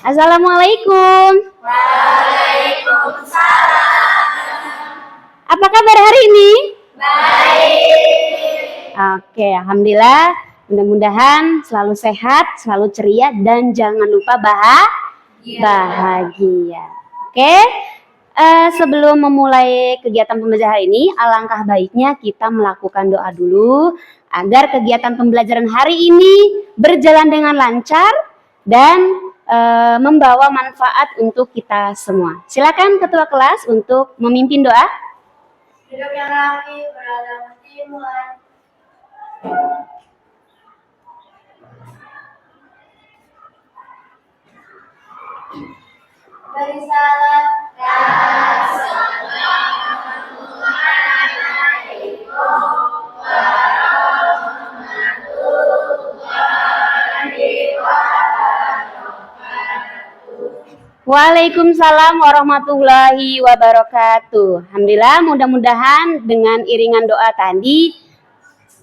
Assalamualaikum. Waalaikumsalam. Apa kabar hari ini? Baik. Oke, alhamdulillah. Mudah-mudahan selalu sehat, selalu ceria, dan jangan lupa bahagia. Oke, sebelum memulai kegiatan pembelajaran hari ini, alangkah baiknya kita melakukan doa dulu agar kegiatan pembelajaran hari ini berjalan dengan lancar dan membawa manfaat untuk kita semua. Silakan ketua kelas untuk memimpin doa. Hidup yang rapi, beragam dimulai. Beri salam. Waalaikumsalam warahmatullahi wabarakatuh. Alhamdulillah, mudah-mudahan dengan iringan doa tadi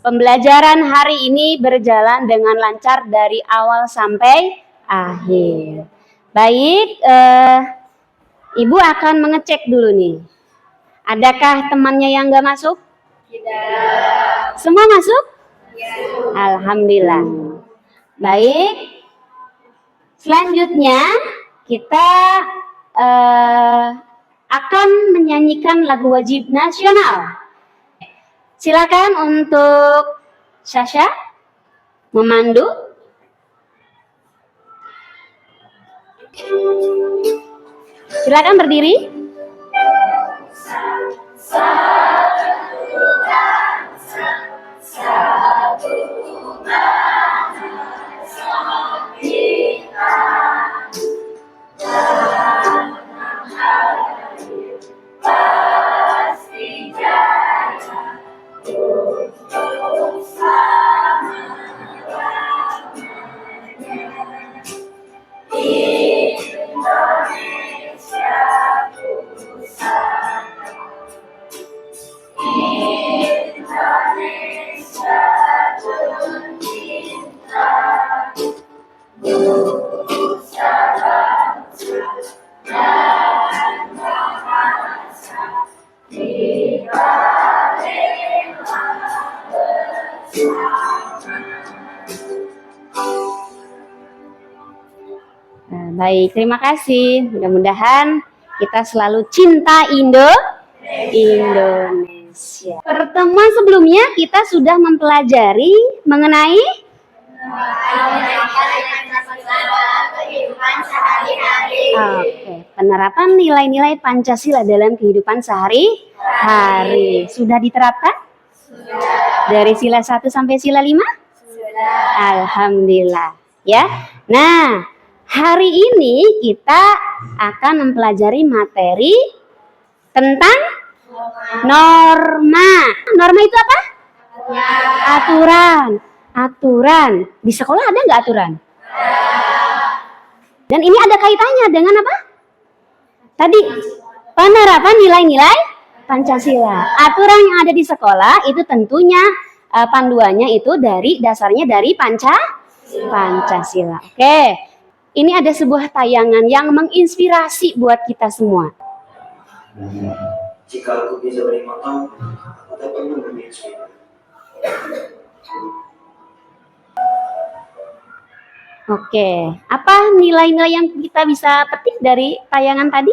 pembelajaran hari ini berjalan dengan lancar dari awal sampai akhir. Baik, Ibu akan mengecek dulu nih. Adakah temannya yang nggak masuk? Tidak. Semua masuk? Ya. Alhamdulillah. Baik. Selanjutnya kita akan menyanyikan lagu wajib nasional. Silakan untuk Sasha memandu. Silakan berdiri. Baik, terima kasih. Mudah-mudahan kita selalu cinta Indonesia. Pertemuan sebelumnya kita sudah mempelajari mengenai kehidupan sehari-hari. Oke, penerapan nilai-nilai Pancasila dalam kehidupan sehari-hari. Sudah diterapkan? Sudah. Dari sila 1 sampai sila 5? Sudah. Alhamdulillah, ya. Nah, hari ini kita akan mempelajari materi tentang norma. Norma itu apa? Aturan. Aturan. Di sekolah ada nggak aturan? Dan ini ada kaitannya dengan apa? Tadi penerapan nilai-nilai Pancasila. Aturan yang ada di sekolah itu tentunya panduannya itu dasarnya dari Pancasila. Oke. Ini ada sebuah tayangan yang menginspirasi buat kita semua. Jika aku bisa beri makan, aku dapat mengambil suara. Oke, apa nilai-nilai yang kita bisa petik dari tayangan tadi?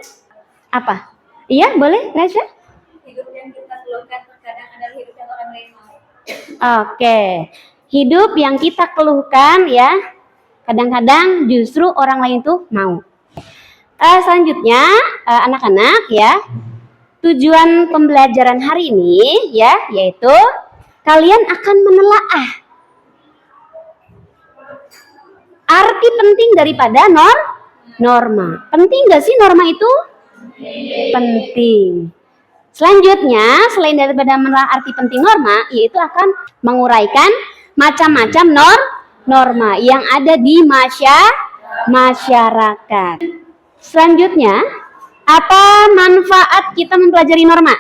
Apa? Iya, boleh, Rasha? Hidup yang kita keluhkan terkadang adalah hidup yang orang lain mau. Oke, hidup yang kita keluhkan ya, kadang-kadang justru orang lain tuh mau. Selanjutnya, anak-anak ya, tujuan pembelajaran hari ini ya, yaitu kalian akan menelaah arti penting daripada norma. Penting nggak sih norma itu? Penting. Selanjutnya, selain daripada menelaah arti penting norma, yaitu akan menguraikan macam-macam norma yang ada di masyarakat. Selanjutnya, apa manfaat kita mempelajari norma?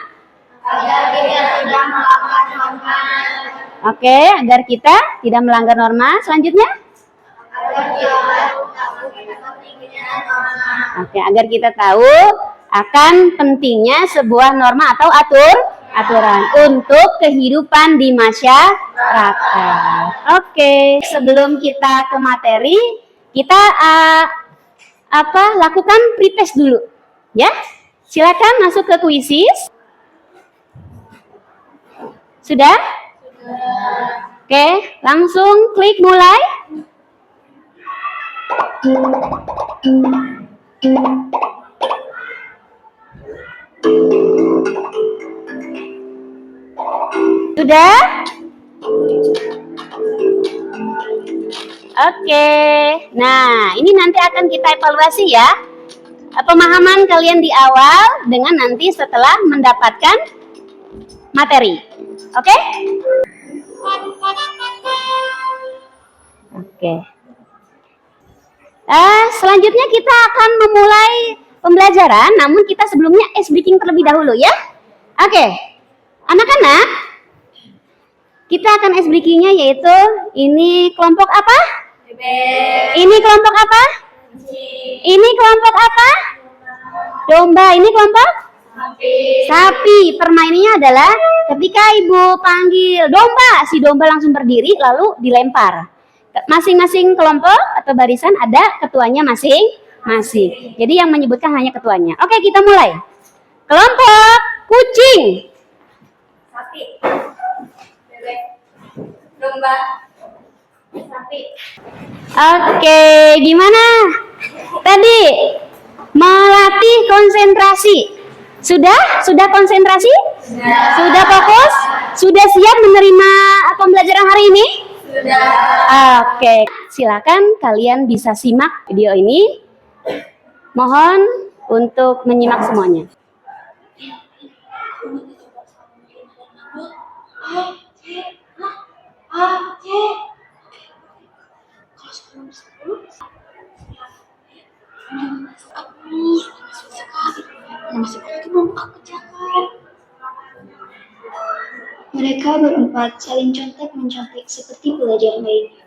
Agar kita tidak melanggar norma. Oke, agar kita tidak melanggar norma. Selanjutnya? Agar kita tahu kepentingan Oke, agar kita tahu akan pentingnya sebuah norma atau aturan untuk kehidupan di masyarakat. Oke, sebelum kita ke materi, kita lakukan pretest dulu, ya. Silakan masuk ke kuisis. Sudah? Oke, langsung klik mulai. Sudah? Oke. Nah, ini nanti akan kita evaluasi ya. Pemahaman kalian di awal dengan nanti setelah mendapatkan materi. Oke? Oke. Selanjutnya kita akan memulai pembelajaran, namun kita sebelumnya ice breaking terlebih dahulu ya. Oke. Anak-anak, kita akan ice breakingnya yaitu ini kelompok apa? Ini kelompok apa? Ini kelompok apa? Domba. Ini kelompok? Sapi. Permainannya adalah ketika ibu panggil domba, si domba langsung berdiri lalu dilempar. Masing-masing kelompok atau barisan ada ketuanya masing-masing. Jadi yang menyebutkan hanya ketuanya. Oke, kita mulai. Kelompok kucing. Sapi. Bebek. Domba. Sapi. Oke, gimana? Tadi melatih konsentrasi. Sudah konsentrasi? Sudah fokus? Sudah siap menerima pembelajaran hari ini? Sudah. Oke, silakan kalian bisa simak video ini. Mohon untuk menyimak semuanya. Mereka berempat saling contek-mencontek seperti pelajar lainnya.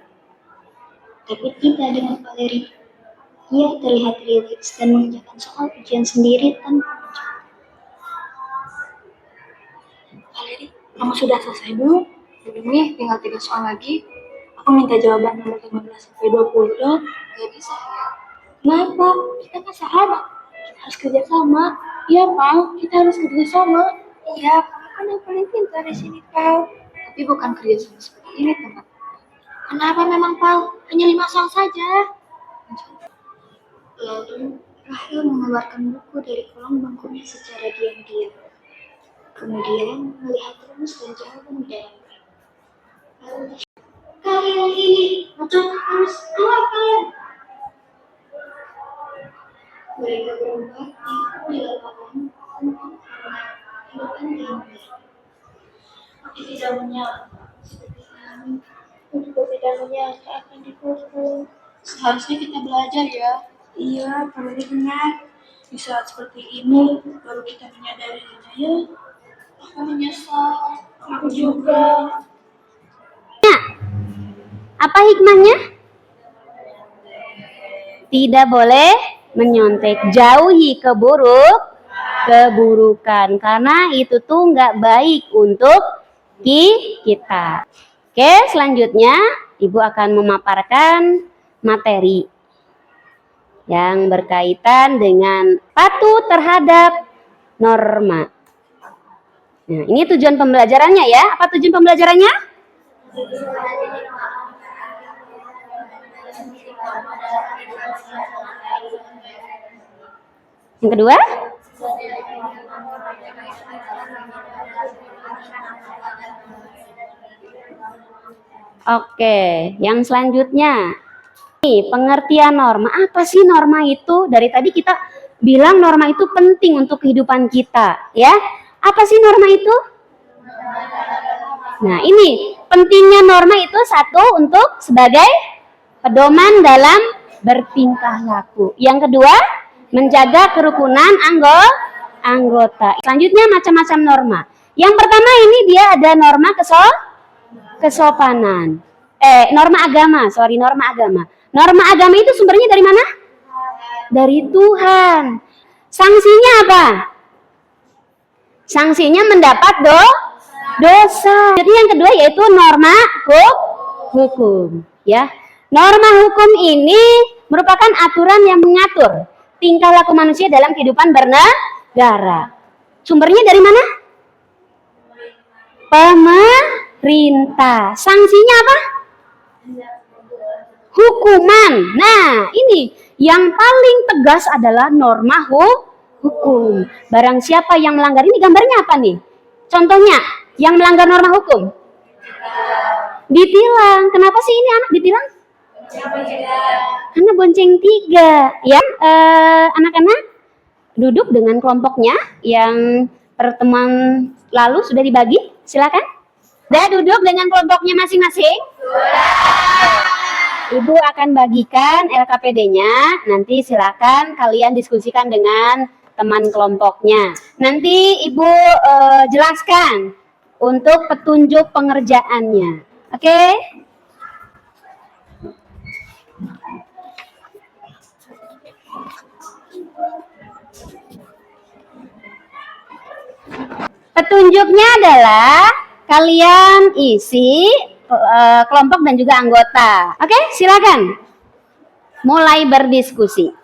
Tapi tidak dengan Valeri. Ia terlihat rileks dan mengerjakan soal ujian sendiri tanpa mencoba. Valeri, kamu sudah selesai belum? Belum nih, tinggal 3 soal lagi. Aku minta jawaban nomor 15 sampai 20 dong. Gak bisa ya? Kenapa? Kita kan sahabat. Kita harus kerja sama. Iya, Pal. Kita harus kerja sama. Iya, kamu kan yang paling pintar di sini, Pal. Tapi bukan kerja sama seperti ini, teman. Kenapa memang, Pal? Hanya 5 soal saja. Lalu Rahel mengeluarkan buku dari kolong bangkunya secara diam-diam. Kemudian melihat rumus dan jawaban di dalamnya. Lalu kalian ini macam harus keluar kalian. Mereka berempat di lapangan untuk kehidupan yang baik. Aku tidak menyangka seperti ini. Aku juga tidak menyangka akan dipukul. Seharusnya kita belajar ya. Iya, Valeri benar. Di saat seperti ini, baru kita menyadarinya ya. Aku menyesal. Aku juga. Apa hikmahnya? Tidak boleh menyontek. Jauhi keburukan. Karena itu tuh nggak baik untuk kita. Oke, selanjutnya Ibu akan memaparkan materi yang berkaitan dengan patuh terhadap norma. Nah, ini tujuan pembelajarannya ya. Apa tujuan pembelajarannya? Yang kedua? Oke, yang selanjutnya. Nih, pengertian norma. Apa sih norma itu? Dari tadi kita bilang norma itu penting untuk kehidupan kita, ya. Apa sih norma itu? Nah, ini pentingnya norma itu satu untuk sebagai pedoman dalam bertingkah laku. Yang kedua, menjaga kerukunan anggota. Selanjutnya macam-macam norma. Yang pertama ini dia ada norma kesopanan. Norma agama. Norma agama itu sumbernya dari mana? dari Tuhan. Sanksinya apa? Sanksinya mendapat dosa. Jadi yang kedua yaitu norma hukum, ya. Norma hukum ini merupakan aturan yang mengatur tingkah laku manusia dalam kehidupan bernegara. Sumbernya dari mana? Pemerintah. Sanksinya apa? Hukuman. Nah, ini yang paling tegas adalah norma hukum. Barang siapa yang melanggar, ini gambarnya apa nih? Contohnya, yang melanggar norma hukum ditilang. Kenapa sih ini anak ditilang? Karena bonceng 3. Ya, anak-anak duduk dengan kelompoknya yang pertemuan lalu sudah dibagi. Silakan. Sudah duduk dengan kelompoknya masing-masing. Ibu akan bagikan LKPD-nya. Nanti silakan kalian diskusikan dengan teman kelompoknya. Nanti Ibu jelaskan untuk petunjuk pengerjaannya. Oke? Petunjuknya adalah kalian isi kelompok dan juga anggota. Oke, silakan. Mulai berdiskusi.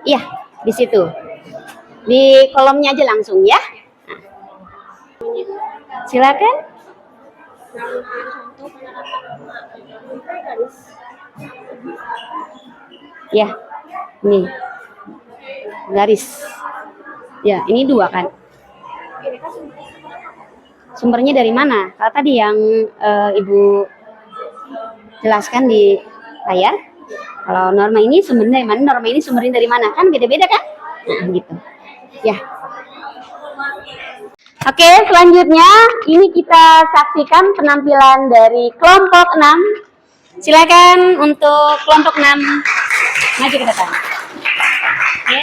Iya, di situ. Di kolomnya aja langsung ya. Nah. Silakan. Ya, nih garis. Ya, ini 2 kan. Sumbernya dari mana? Kalau tadi yang Ibu jelaskan di layar. Kalau norma ini sumbernya dari mana? Norma ini sumbernya dari mana? Kan beda-beda kan? Nah, gitu. Ya. Oke, selanjutnya ini kita saksikan penampilan dari kelompok 6. Silakan untuk kelompok 6 maju ke depan. Oke.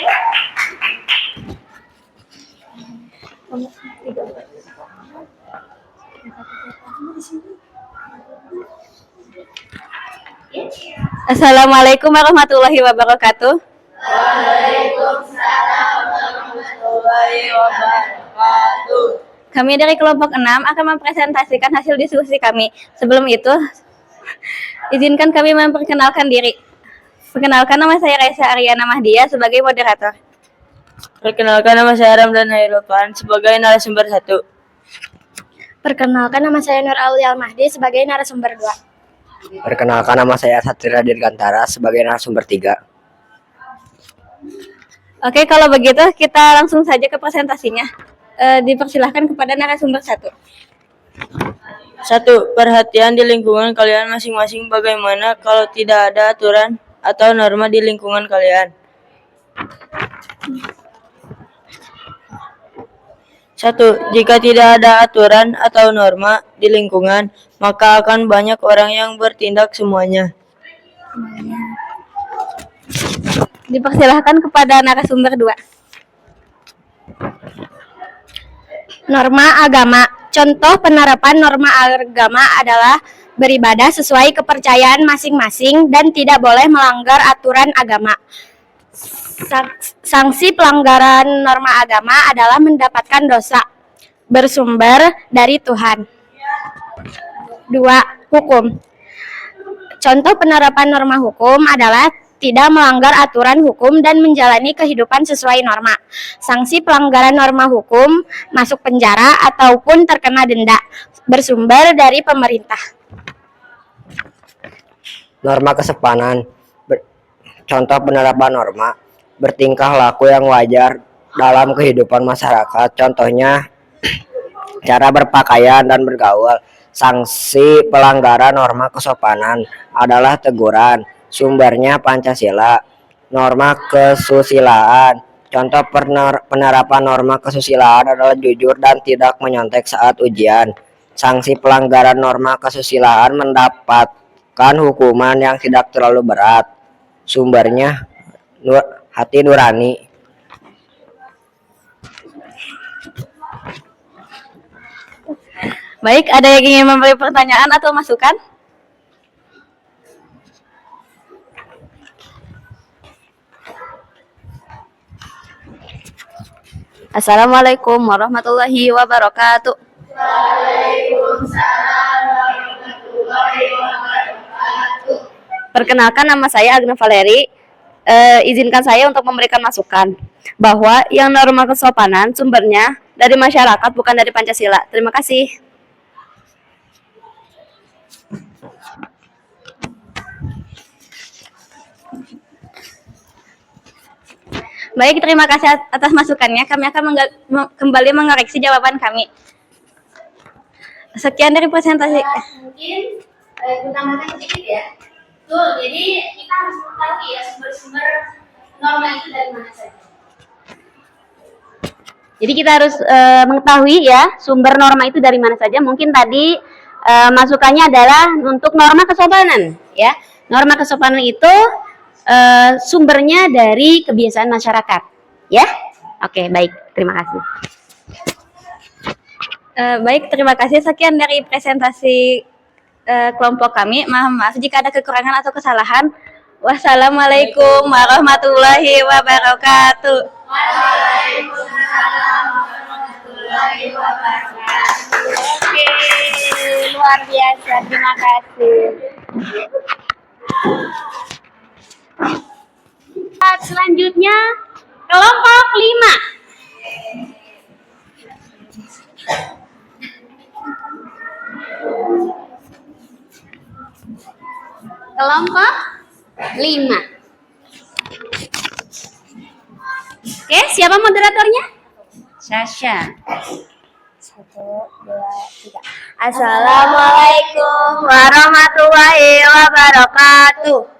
Assalamualaikum warahmatullahi wabarakatuh. Kami dari kelompok 6 akan mempresentasikan hasil diskusi kami. Sebelum itu, izinkan kami memperkenalkan diri. Perkenalkan, nama saya Raisa Aryana Mahdia sebagai moderator. Perkenalkan, nama saya Ramdan Hairulfan sebagai narasumber 1. Perkenalkan, nama saya Nur Aulial Mahdi sebagai narasumber 2. Perkenalkan, nama saya Satria Dirgantara sebagai narasumber 3. Oke, kalau begitu kita langsung saja ke presentasinya. Dipersilahkan kepada narasumber 1. 1. Perhatian di lingkungan kalian masing-masing. Bagaimana kalau tidak ada aturan atau norma di lingkungan kalian? 1. Jika tidak ada aturan atau norma di lingkungan, maka akan banyak orang yang bertindak semuanya. Dipersilahkan kepada narasumber 2. Norma agama. Contoh penerapan norma agama adalah beribadah sesuai kepercayaan masing-masing dan tidak boleh melanggar aturan agama. Sanksi pelanggaran norma agama adalah mendapatkan dosa bersumber dari Tuhan. 2. Hukum. Contoh penerapan norma hukum adalah tidak melanggar aturan hukum dan menjalani kehidupan sesuai norma. Sanksi pelanggaran norma hukum masuk penjara ataupun terkena denda bersumber dari pemerintah. Norma kesopanan. Contoh penerapan norma bertingkah laku yang wajar dalam kehidupan masyarakat. Contohnya cara berpakaian dan bergaul. Sanksi pelanggaran norma kesopanan adalah teguran. Sumbernya Pancasila. Norma kesusilaan. Contoh penerapan norma kesusilaan adalah jujur dan tidak menyontek saat ujian. Sanksi pelanggaran norma kesusilaan mendapatkan hukuman yang tidak terlalu berat. Sumbernya Hati Nurani. Baik, ada yang ingin memberi pertanyaan atau masukan? Assalamualaikum warahmatullahi wabarakatuh. Perkenalkan, nama saya Agna Valeri. Izinkan saya untuk memberikan masukan bahwa yang norma kesopanan sumbernya dari masyarakat bukan dari Pancasila. Terima kasih. Baik, terima kasih atas masukannya. Kami akan kembali mengoreksi jawaban kami. Sekian dari presentasi. Mungkin utamakan sedikit ya. Betul, jadi kita harus mengetahui ya sumber-sumber norma itu dari mana saja. Jadi kita harus mengetahui ya sumber norma itu dari mana saja. Mungkin tadi masukannya adalah untuk norma kesopanan ya. Norma kesopanan itu sumbernya dari kebiasaan masyarakat ya. Oke, baik, terima kasih. Baik, terima kasih. Sekian dari presentasi kelompok kami. Maaf jika ada kekurangan atau kesalahan. Wassalamualaikum warahmatullahi wabarakatuh. Waalaikumsalam warahmatullahi wabarakatuh. Oke, luar biasa. Terima kasih. Selanjutnya kelompok 5. Kelompok 5. Oke, siapa moderatornya? Sasha. 1, 2, 3. Assalamualaikum warahmatullahi wabarakatuh.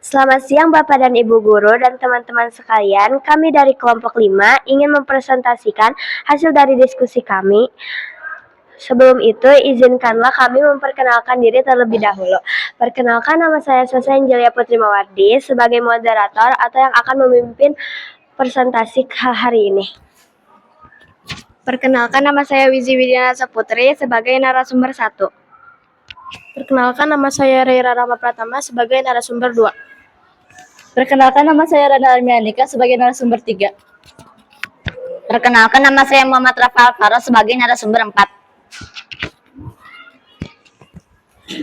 Selamat siang Bapak dan Ibu Guru dan teman-teman sekalian. Kami dari kelompok 5 ingin mempresentasikan hasil dari diskusi kami. Sebelum itu, izinkanlah kami memperkenalkan diri terlebih dahulu. Perkenalkan, nama saya Sasa Angelia Putri Mawardi sebagai moderator atau yang akan memimpin presentasi hari ini. Perkenalkan, nama saya Wizi Widiana Saputri sebagai narasumber 1. Perkenalkan, nama saya Reira Rama Pratama sebagai narasumber 2. Perkenalkan, nama saya Rana Armianika sebagai narasumber 3. Perkenalkan, nama saya Muhammad Rafa Alvaro sebagai narasumber 4.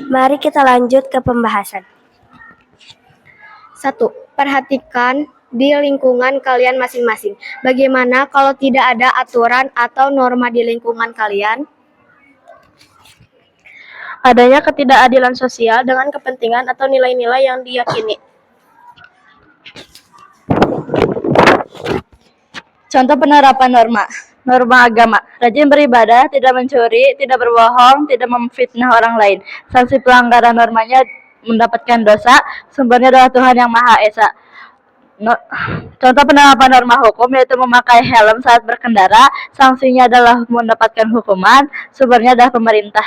Mari kita lanjut ke pembahasan. 1. Perhatikan di lingkungan kalian masing-masing. Bagaimana kalau tidak ada aturan atau norma di lingkungan kalian? Adanya ketidakadilan sosial dengan kepentingan atau nilai-nilai yang diyakini. Contoh penerapan norma agama, rajin beribadah, tidak mencuri, tidak berbohong, tidak memfitnah orang lain. Sanksi pelanggaran normanya mendapatkan dosa, sumbernya adalah Tuhan Yang Maha Esa. Contoh penerapan norma hukum yaitu memakai helm saat berkendara, sanksinya adalah mendapatkan hukuman, sumbernya adalah pemerintah.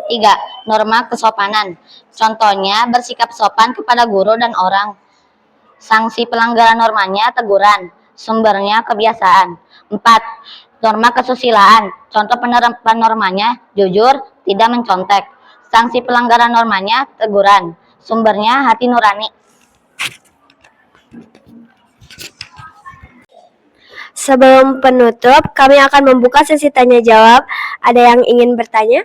3. Norma kesopanan. Contohnya bersikap sopan kepada guru dan orang. Sanksi pelanggaran normanya teguran, sumbernya kebiasaan. 4. Norma kesusilaan. Contoh penerapan normanya jujur, tidak mencontek. Sanksi pelanggaran normanya teguran, sumbernya hati nurani. Sebelum penutup, kami akan membuka sesi tanya jawab. Ada yang ingin bertanya?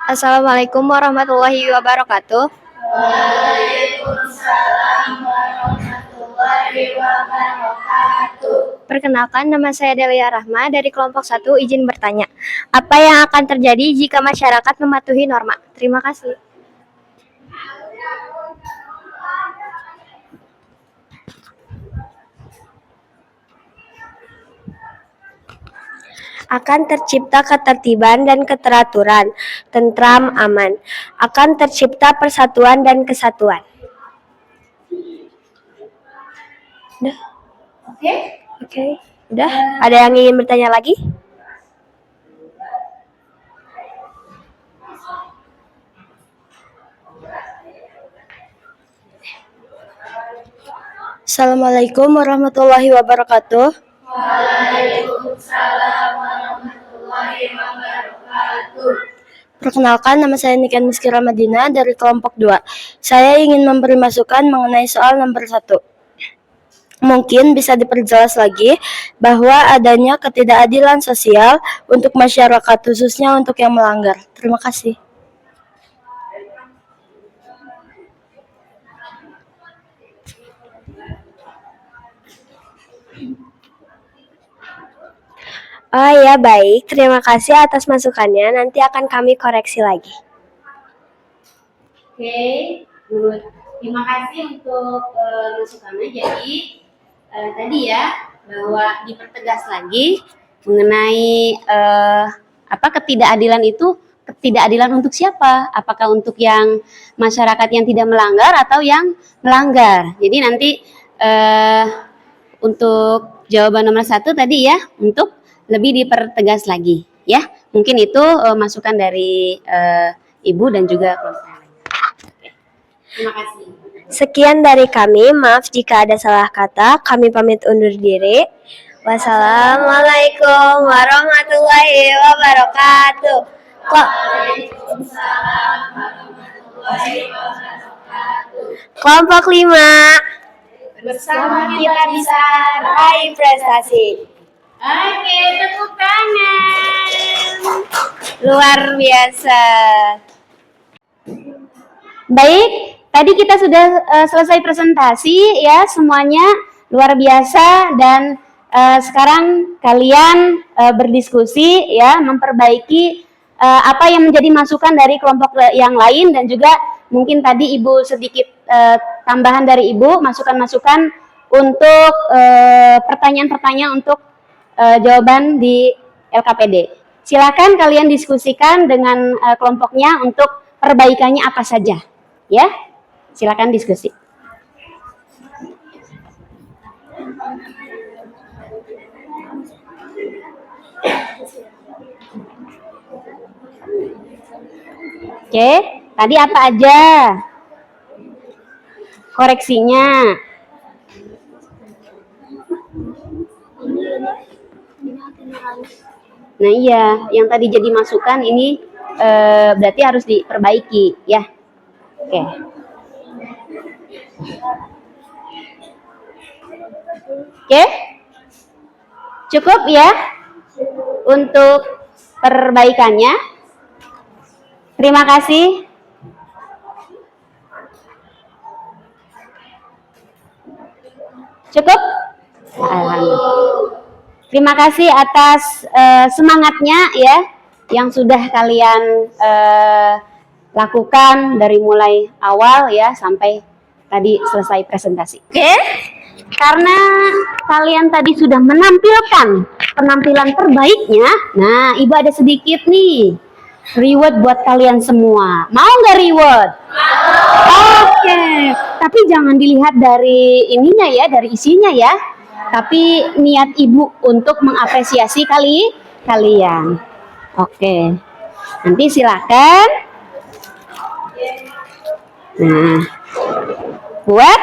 Assalamualaikum warahmatullahi wabarakatuh. Waalaikumsalam warahmatullahi wabarakatuh. Perkenalkan, nama saya Delia Rahma dari kelompok 1. Izin bertanya, apa yang akan terjadi jika masyarakat mematuhi norma? Terima kasih. Akan tercipta ketertiban dan keteraturan, tentram, aman. Akan tercipta persatuan dan kesatuan. Udah? Oke. Udah? Ada yang ingin bertanya lagi? Assalamualaikum warahmatullahi wabarakatuh. Perkenalkan, nama saya Niken Miskira Madina dari kelompok 2. Saya ingin memberi masukan mengenai soal nomor 1. Mungkin bisa diperjelas lagi bahwa adanya ketidakadilan sosial untuk masyarakat, khususnya untuk yang melanggar. Terima kasih. Oh ya, baik. Terima kasih atas masukannya. Nanti akan kami koreksi lagi. Oke, good. Terima kasih untuk masukannya. Jadi tadi ya bahwa dipertegas lagi mengenai ketidakadilan itu ketidakadilan untuk siapa? Apakah untuk yang masyarakat yang tidak melanggar atau yang melanggar? Jadi nanti untuk jawaban nomor 1 tadi ya untuk lebih dipertegas lagi ya. Mungkin itu masukan dari Ibu dan juga kelompok lain. Oke. Terima kasih. Sekian dari kami. Maaf jika ada salah kata. Kami pamit undur diri. Wassalamualaikum warahmatullahi wabarakatuh. Kelompok 5. Bersama kita bisa raih prestasi. Oke, tepuk tangan. Luar biasa. Baik, tadi kita sudah selesai presentasi ya, semuanya luar biasa dan sekarang kalian berdiskusi ya, memperbaiki apa yang menjadi masukan dari kelompok yang lain dan juga mungkin tadi Ibu sedikit tambahan dari Ibu, masukan-masukan untuk pertanyaan-pertanyaan untuk jawaban di LKPD. Silakan kalian diskusikan dengan kelompoknya untuk perbaikannya apa saja, ya. Silakan diskusi. Oke, tadi apa aja koreksinya? Nah iya, yang tadi jadi masukan ini berarti harus diperbaiki ya. Oke. Oke. Cukup ya untuk perbaikannya. Terima kasih. Cukup? Alhamdulillah. Terima kasih atas semangatnya ya yang sudah kalian lakukan dari mulai awal ya sampai tadi selesai presentasi. Oke? Karena kalian tadi sudah menampilkan penampilan terbaiknya, nah Ibu ada sedikit nih reward buat kalian semua. Mau nggak reward? Oke. Tapi jangan dilihat dari ininya ya, dari isinya ya. Tapi niat Ibu untuk mengapresiasi kalian. Oke. Nanti silakan. Nah, buat.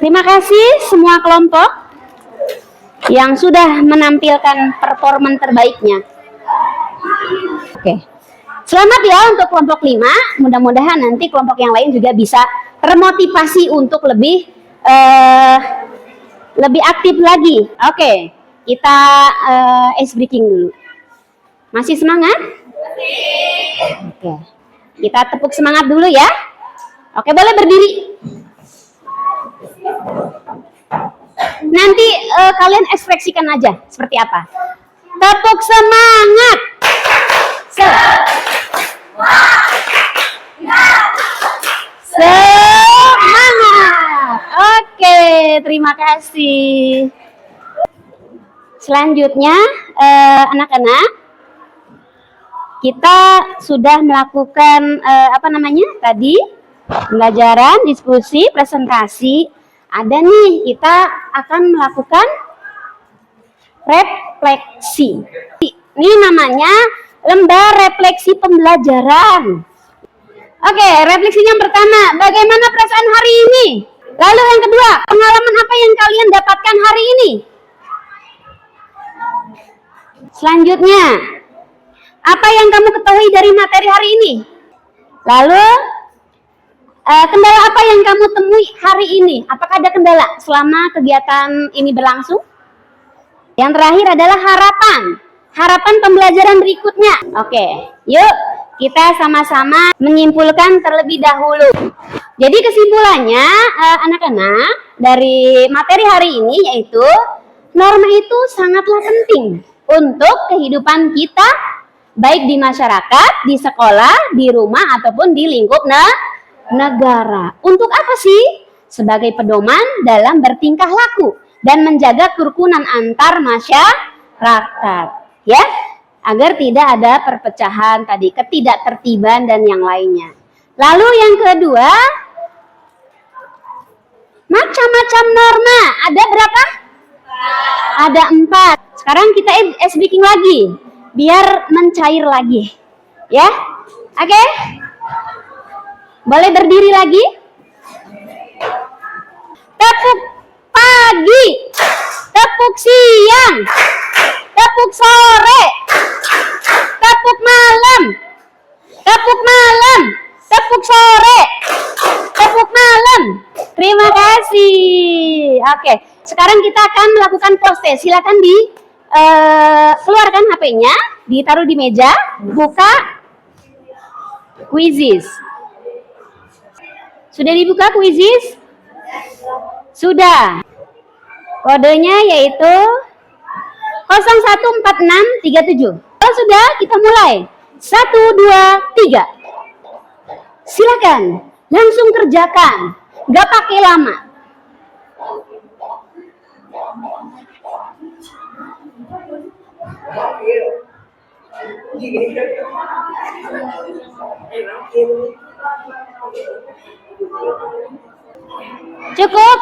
Terima kasih semua kelompok yang sudah menampilkan performan terbaiknya. Oke. Selamat ya untuk kelompok 5. Mudah-mudahan nanti kelompok yang lain juga bisa termotivasi untuk lebih aktif lagi. Oke, kita ice breaking dulu. Masih semangat? Oke, kita tepuk semangat dulu ya. Oke, boleh berdiri. Nanti kalian ekspresikan aja seperti apa. Tepuk semangat. Semangat. Oke, terima kasih. Selanjutnya, anak-anak, kita sudah melakukan tadi pembelajaran, diskusi, presentasi. Ada nih, kita akan melakukan refleksi. Ini namanya lembar refleksi pembelajaran. Oke, refleksi yang pertama, bagaimana perasaan hari ini? Lalu yang kedua, pengalaman apa yang kalian dapatkan hari ini? Selanjutnya, apa yang kamu ketahui dari materi hari ini? Lalu, kendala apa yang kamu temui hari ini? Apakah ada kendala selama kegiatan ini berlangsung? Yang terakhir adalah harapan pembelajaran berikutnya. Oke, yuk kita sama-sama menyimpulkan terlebih dahulu. Jadi kesimpulannya, anak-anak, dari materi hari ini yaitu norma itu sangatlah penting untuk kehidupan kita, baik di masyarakat, di sekolah, di rumah, ataupun di lingkup negara. Untuk apa sih? Sebagai pedoman dalam bertingkah laku dan menjaga kerukunan antar masyarakat, ya, agar tidak ada perpecahan tadi, ketidaktertiban dan yang lainnya. Lalu yang kedua, macam-macam norma. Ada berapa? Ada 4. Sekarang kita speaking lagi, biar mencair lagi, ya. Oke? Boleh berdiri lagi? Tepuk pagi, tepuk siang, tepuk sore, tepuk malam, tepuk malam, tepuk sore, tepuk malam. Terima kasih. Oke, sekarang kita akan melakukan pose. Silakan keluarkan HP-nya, ditaruh di meja, buka Quizizz. Sudah dibuka Quizizz? Sudah. Kodenya yaitu 014637. Kalau sudah, kita mulai. 1, 2, 3. Silakan, langsung kerjakan. Gak pakai lama. Cukup?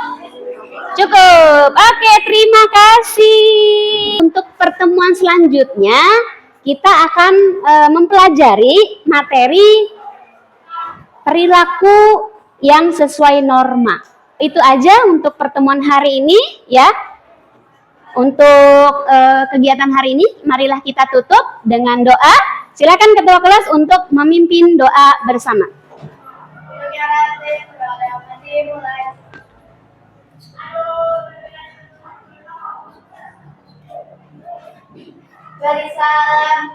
Cukup. Oke, terima kasih. Untuk pertemuan selanjutnya, kita akan mempelajari materi perilaku yang sesuai norma. Itu aja untuk pertemuan hari ini, ya. Untuk kegiatan hari ini, marilah kita tutup dengan doa. Silakan ketua kelas untuk memimpin doa bersama. Beri salam.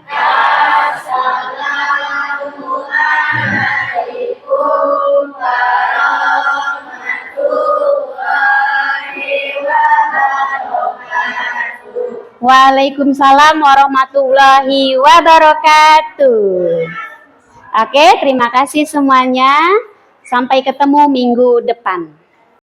Assalamualaikum warahmatullahi wabarakatuh. Waalaikumsalam warahmatullahi wabarakatuh. Oke, terima kasih semuanya. Sampai ketemu minggu depan.